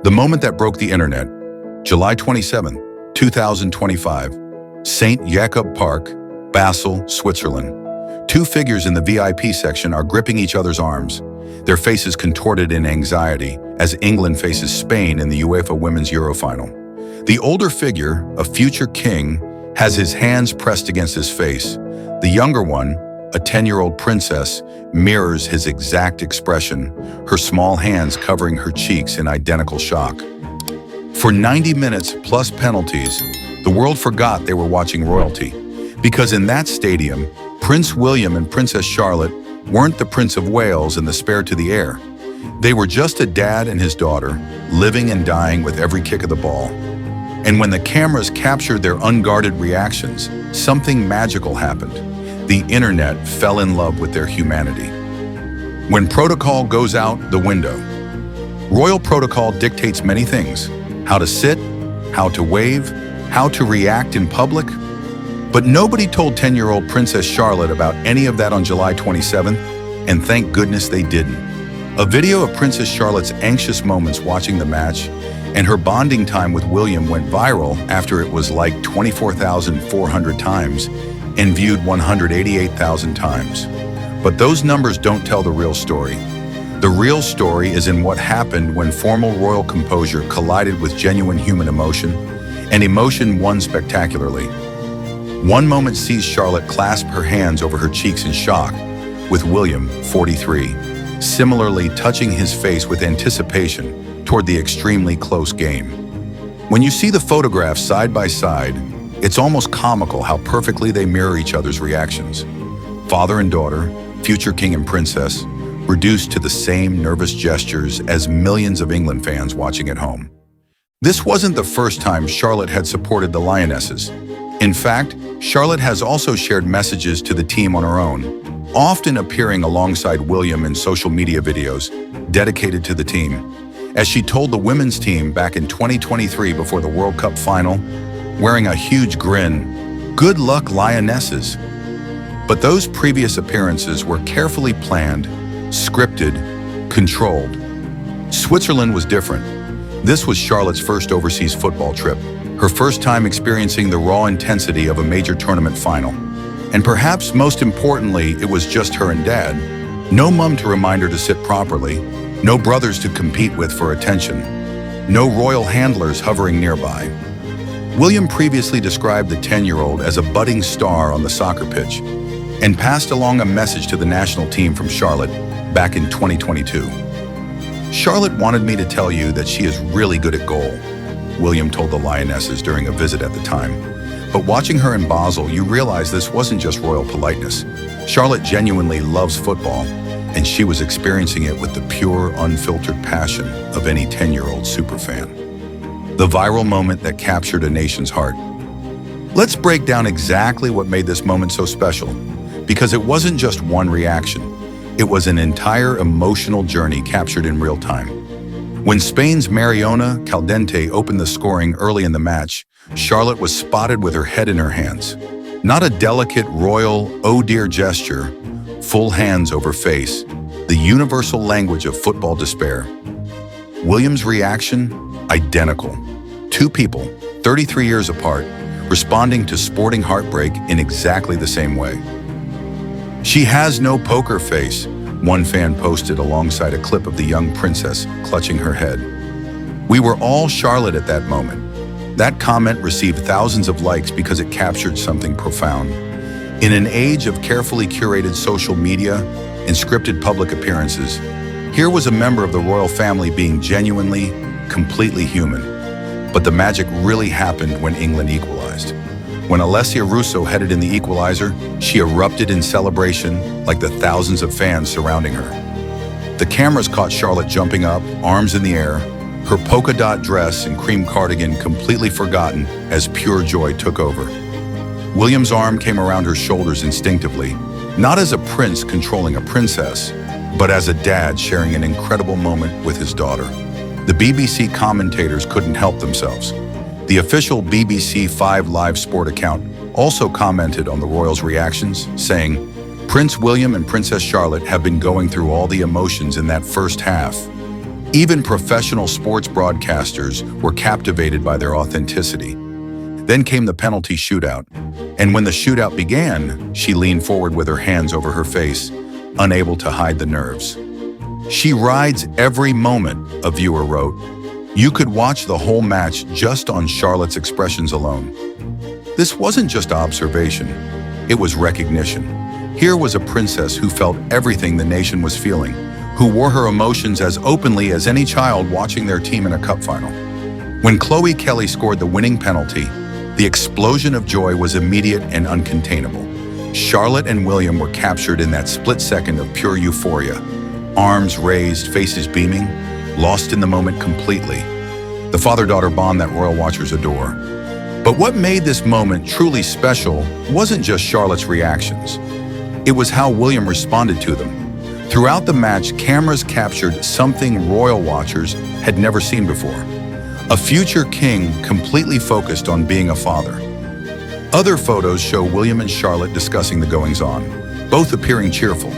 The moment that broke the internet, July 27, 2025, St. Jakob Park, Basel, Switzerland. Two figures in the VIP section are gripping each other's arms, their faces contorted in anxiety as England faces Spain in the UEFA Women's Euro final. The older figure, a future king, has his hands pressed against his face. The younger one, a 10-year-old princess, mirrors his exact expression, her small hands covering her cheeks in identical shock. For 90 minutes plus penalties, the world forgot they were watching royalty, because in that stadium, Prince William and Princess Charlotte weren't the Prince of Wales and the spare to the heir. They were just a dad and his daughter, living and dying with every kick of the ball. And when the cameras captured their unguarded reactions, something magical happened. The internet fell in love with their humanity. When protocol goes out the window, royal protocol dictates many things: how to sit, how to wave, how to react in public. But nobody told 10-year-old Princess Charlotte about any of that on July 27th, and thank goodness they didn't. A video of Princess Charlotte's anxious moments watching the match and her bonding time with William went viral after it was liked 24,400 times and viewed 188,000 times. But those numbers don't tell the real story. The real story is in what happened when formal royal composure collided with genuine human emotion, and emotion won spectacularly. One moment sees Charlotte clasp her hands over her cheeks in shock, with William, 43, similarly touching his face with anticipation toward the extremely close game. When you see the photographs side by side, it's almost comical how perfectly they mirror each other's reactions. Father and daughter, future king and princess, reduced to the same nervous gestures as millions of England fans watching at home. This wasn't the first time Charlotte had supported the Lionesses. In fact, Charlotte has also shared messages to the team on her own, often appearing alongside William in social media videos dedicated to the team. As she told the women's team back in 2023 before the World Cup final, wearing a huge grin, "Good luck, Lionesses." But those previous appearances were carefully planned, scripted, controlled. Switzerland was different. This was Charlotte's first overseas football trip, her first time experiencing the raw intensity of a major tournament final. And perhaps most importantly, it was just her and dad. No mum to remind her to sit properly, no brothers to compete with for attention, no royal handlers hovering nearby. William previously described the 10-year-old as a budding star on the soccer pitch and passed along a message to the national team from Charlotte back in 2022. "Charlotte wanted me to tell you that she is really good at goal," William told the Lionesses during a visit at the time. But watching her in Basel, you realize this wasn't just royal politeness. Charlotte genuinely loves football, and she was experiencing it with the pure, unfiltered passion of any 10-year-old superfan. The viral moment that captured a nation's heart. Let's break down exactly what made this moment so special, because it wasn't just one reaction. It was an entire emotional journey captured in real time. When Spain's Mariona Caldente opened the scoring early in the match, Charlotte was spotted with her head in her hands. Not a delicate, royal, oh dear gesture, full hands over face, the universal language of football despair. William's reaction, identical. Two people, 33 years apart, responding to sporting heartbreak in exactly the same way. "She has no poker face," one fan posted alongside a clip of the young princess clutching her head. "We were all Charlotte at that moment." That comment received thousands of likes because it captured something profound. In an age of carefully curated social media and scripted public appearances, here was a member of the royal family being genuinely, completely human. But the magic really happened when England equalized. When Alessia Russo headed in the equalizer, she erupted in celebration like the thousands of fans surrounding her. The cameras caught Charlotte jumping up, arms in the air, her polka dot dress and cream cardigan completely forgotten as pure joy took over. William's arm came around her shoulders instinctively, not as a prince controlling a princess, but as a dad sharing an incredible moment with his daughter. The BBC commentators couldn't help themselves. The official BBC 5 Live Sport account also commented on the royals' reactions, saying, "Prince William and Princess Charlotte have been going through all the emotions in that first half. Even professional sports broadcasters were captivated by their authenticity. Then came the penalty shootout, and when the shootout began, she leaned forward with her hands over her face, unable to hide the nerves. "She rides every moment," a viewer wrote. You could watch the whole match just on Charlotte's expressions alone. This wasn't just observation, it was recognition. Here was a princess who felt everything the nation was feeling, who wore her emotions as openly as any child watching their team in a cup final. When Chloe Kelly scored the winning penalty, the explosion of joy was immediate and uncontainable. Charlotte and William were captured in that split second of pure euphoria. Arms raised, faces beaming, lost in the moment completely. The father-daughter bond that royal watchers adore. But what made this moment truly special wasn't just Charlotte's reactions. It was how William responded to them. Throughout the match, cameras captured something royal watchers had never seen before. A future king completely focused on being a father. Other photos show William and Charlotte discussing the goings-on, both appearing cheerful.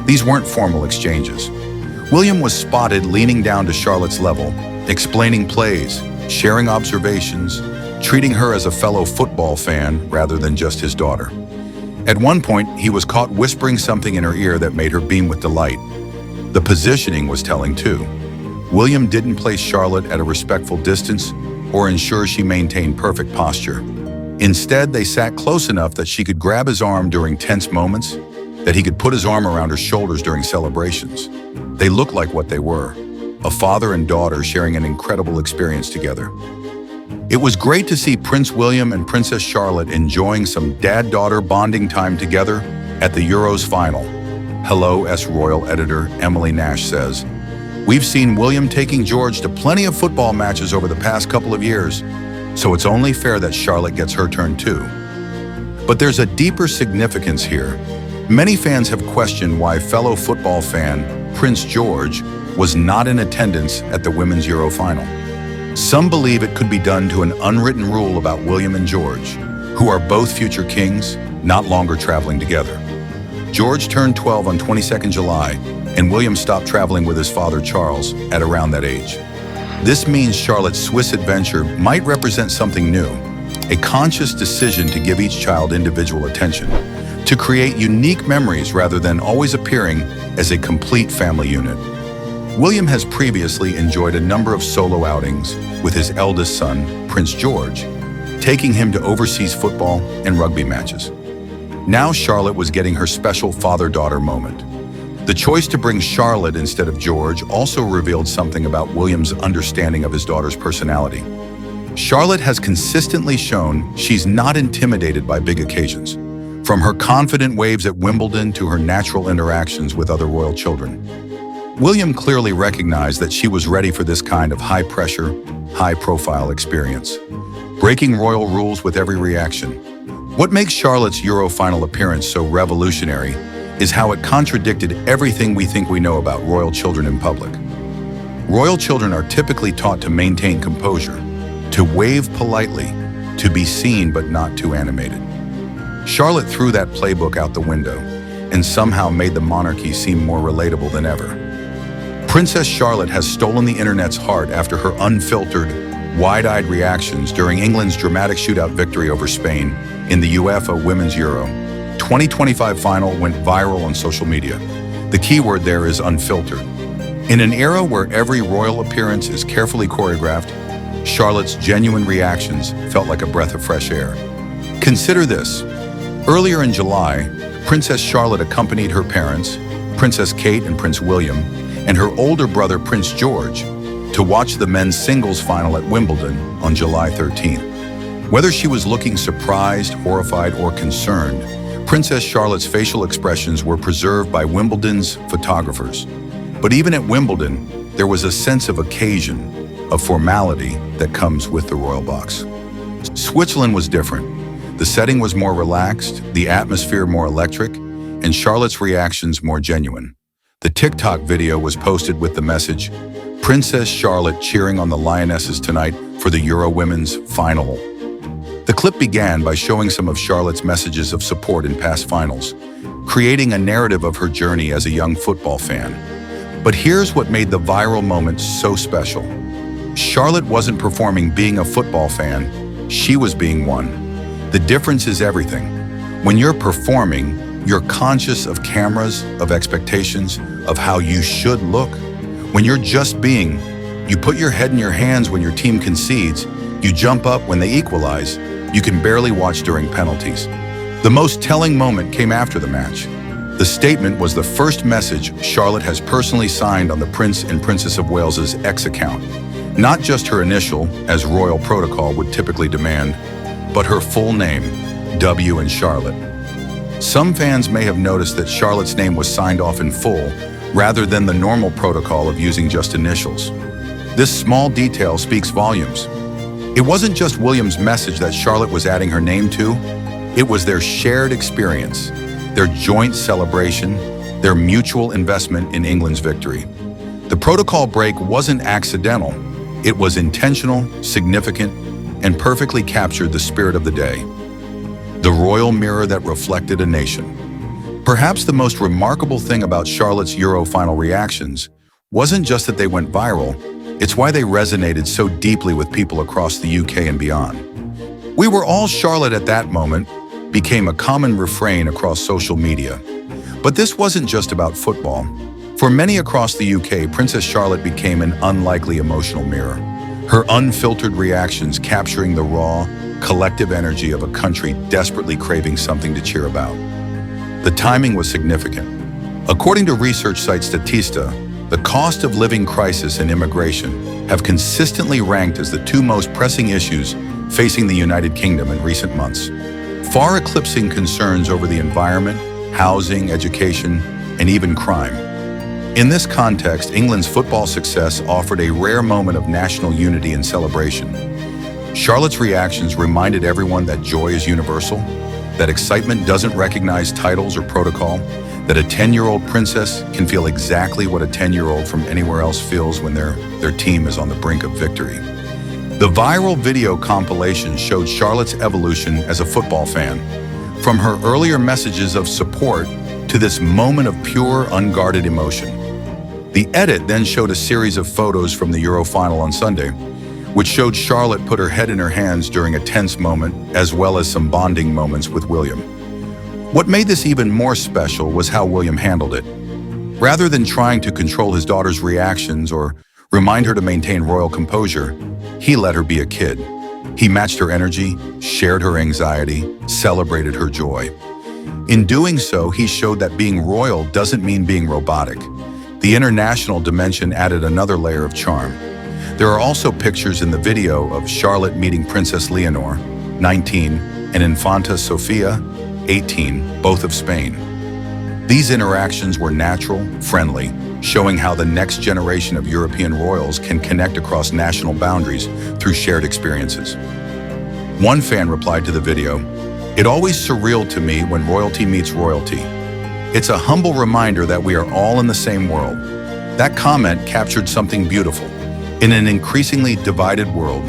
These weren't formal exchanges. William was spotted leaning down to Charlotte's level, explaining plays, sharing observations, treating her as a fellow football fan rather than just his daughter. At one point, he was caught whispering something in her ear that made her beam with delight. The positioning was telling too. William didn't place Charlotte at a respectful distance or ensure she maintained perfect posture. Instead, they sat close enough that she could grab his arm during tense moments, that he could put his arm around her shoulders during celebrations. They looked like what they were, a father and daughter sharing an incredible experience together. It was great to see Prince William and Princess Charlotte enjoying some dad-daughter bonding time together at the Euros final. Hello, Royal editor Emily Nash says, "We've seen William taking George to plenty of football matches over the past couple of years, so it's only fair that Charlotte gets her turn too." But there's a deeper significance here. Many fans have questioned why fellow football fan Prince George was not in attendance at the Women's Euro final. Some believe it could be done to an unwritten rule about William and George, who are both future kings, not longer traveling together. George turned 12 on 22nd July, and William stopped traveling with his father Charles at around that age. This means Charlotte's Swiss adventure might represent something new, a conscious decision to give each child individual attention, to create unique memories rather than always appearing as a complete family unit. William has previously enjoyed a number of solo outings with his eldest son, Prince George, taking him to overseas football and rugby matches. Now Charlotte was getting her special father-daughter moment. The choice to bring Charlotte instead of George also revealed something about William's understanding of his daughter's personality. Charlotte has consistently shown she's not intimidated by big occasions, from her confident waves at Wimbledon to her natural interactions with other royal children. William clearly recognized that she was ready for this kind of high-pressure, high-profile experience, breaking royal rules with every reaction. What makes Charlotte's Euro final appearance so revolutionary is how it contradicted everything we think we know about royal children in public. Royal children are typically taught to maintain composure, to wave politely, to be seen but not too animated. Charlotte threw that playbook out the window and somehow made the monarchy seem more relatable than ever. Princess Charlotte has stolen the internet's heart after her unfiltered, wide-eyed reactions during England's dramatic shootout victory over Spain in the UEFA Women's Euro 2025 final went viral on social media. The keyword there is unfiltered. In an era where every royal appearance is carefully choreographed, Charlotte's genuine reactions felt like a breath of fresh air. Consider this. Earlier in July, Princess Charlotte accompanied her parents, Princess Kate and Prince William, and her older brother Prince George, to watch the men's singles final at Wimbledon on July 13th. Whether she was looking surprised, horrified, or concerned, Princess Charlotte's facial expressions were preserved by Wimbledon's photographers. But even at Wimbledon, there was a sense of occasion, of formality that comes with the royal box. Switzerland was different. The setting was more relaxed, the atmosphere more electric, and Charlotte's reactions more genuine. The TikTok video was posted with the message, "Princess Charlotte cheering on the Lionesses tonight for the Euro Women's final." The clip began by showing some of Charlotte's messages of support in past finals, creating a narrative of her journey as a young football fan. But here's what made the viral moment so special. Charlotte wasn't performing being a football fan, she was being one. The difference is everything. When you're performing, you're conscious of cameras, of expectations, of how you should look. When you're just being, you put your head in your hands when your team concedes, you jump up when they equalize, you can barely watch during penalties. The most telling moment came after the match. The statement was the first message Charlotte has personally signed on the Prince and Princess of Wales's X account. Not just her initial, as royal protocol would typically demand, but her full name, W and Charlotte. Some fans may have noticed that Charlotte's name was signed off in full, rather than the normal protocol of using just initials. This small detail speaks volumes. It wasn't just William's message that Charlotte was adding her name to, it was their shared experience, their joint celebration, their mutual investment in England's victory. The protocol break wasn't accidental, it was intentional, significant, and perfectly captured the spirit of the day. The royal mirror that reflected a nation. Perhaps the most remarkable thing about Charlotte's Euro final reactions wasn't just that they went viral, it's why they resonated so deeply with people across the UK and beyond. "We were all Charlotte at that moment" became a common refrain across social media. But this wasn't just about football. For many across the UK, Princess Charlotte became an unlikely emotional mirror. Her unfiltered reactions capturing the raw, collective energy of a country desperately craving something to cheer about. The timing was significant. According to research site Statista, the cost of living crisis and immigration have consistently ranked as the two most pressing issues facing the United Kingdom in recent months, far eclipsing concerns over the environment, housing, education, and even crime. In this context, England's football success offered a rare moment of national unity and celebration. Charlotte's reactions reminded everyone that joy is universal, that excitement doesn't recognize titles or protocol, that a 10-year-old princess can feel exactly what a 10-year-old from anywhere else feels when their team is on the brink of victory. The viral video compilation showed Charlotte's evolution as a football fan, from her earlier messages of support to this moment of pure, unguarded emotion. The edit then showed a series of photos from the Euro final on Sunday, which showed Charlotte put her head in her hands during a tense moment, as well as some bonding moments with William. What made this even more special was how William handled it. Rather than trying to control his daughter's reactions or remind her to maintain royal composure, he let her be a kid. He matched her energy, shared her anxiety, celebrated her joy. In doing so, he showed that being royal doesn't mean being robotic. The international dimension added another layer of charm. There are also pictures in the video of Charlotte meeting Princess Leonor, 19, and Infanta Sofia, 18, both of Spain. These interactions were natural, friendly, showing how the next generation of European royals can connect across national boundaries through shared experiences. One fan replied to the video, "It always surreal to me when royalty meets royalty. It's a humble reminder that we are all in the same world." That comment captured something beautiful. In an increasingly divided world,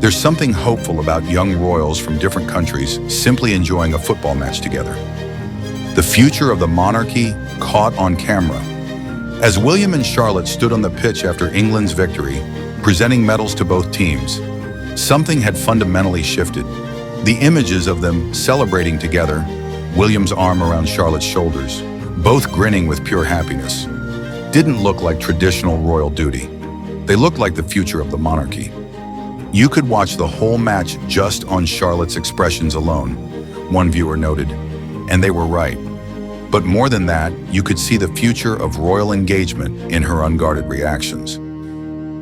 there's something hopeful about young royals from different countries simply enjoying a football match together. The future of the monarchy caught on camera. As William and Charlotte stood on the pitch after England's victory, presenting medals to both teams, something had fundamentally shifted. The images of them celebrating together, William's arm around Charlotte's shoulders, both grinning with pure happiness, didn't look like traditional royal duty. They looked like the future of the monarchy. You could watch the whole match just on Charlotte's expressions alone, one viewer noted, and they were right. But more than that, you could see the future of royal engagement in her unguarded reactions.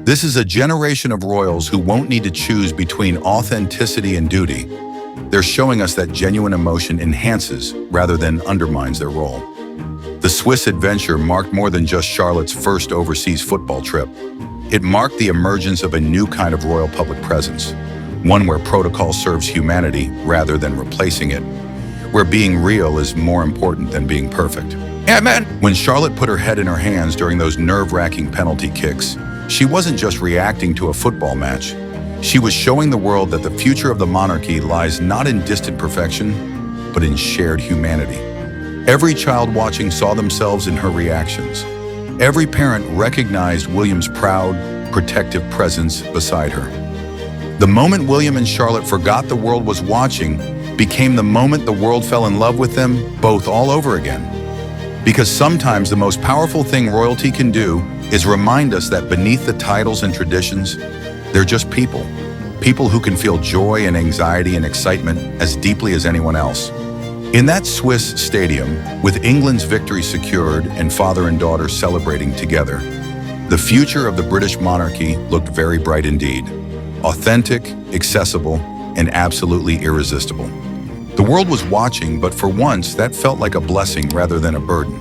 This is a generation of royals who won't need to choose between authenticity and duty. They're showing us that genuine emotion enhances rather than undermines their role. The Swiss adventure marked more than just Charlotte's first overseas football trip. It marked the emergence of a new kind of royal public presence, one where protocol serves humanity rather than replacing it, where being real is more important than being perfect. Amen. When Charlotte put her head in her hands during those nerve-wracking penalty kicks, she wasn't just reacting to a football match. She was showing the world that the future of the monarchy lies not in distant perfection, but in shared humanity. Every child watching saw themselves in her reactions. Every parent recognized William's proud, protective presence beside her. The moment William and Charlotte forgot the world was watching became the moment the world fell in love with them both all over again. Because sometimes the most powerful thing royalty can do is remind us that beneath the titles and traditions, they're just people. People who can feel joy and anxiety and excitement as deeply as anyone else. In that Swiss stadium, with England's victory secured and father and daughter celebrating together, the future of the British monarchy looked very bright indeed. Authentic, accessible, and absolutely irresistible. The world was watching, but for once, that felt like a blessing rather than a burden.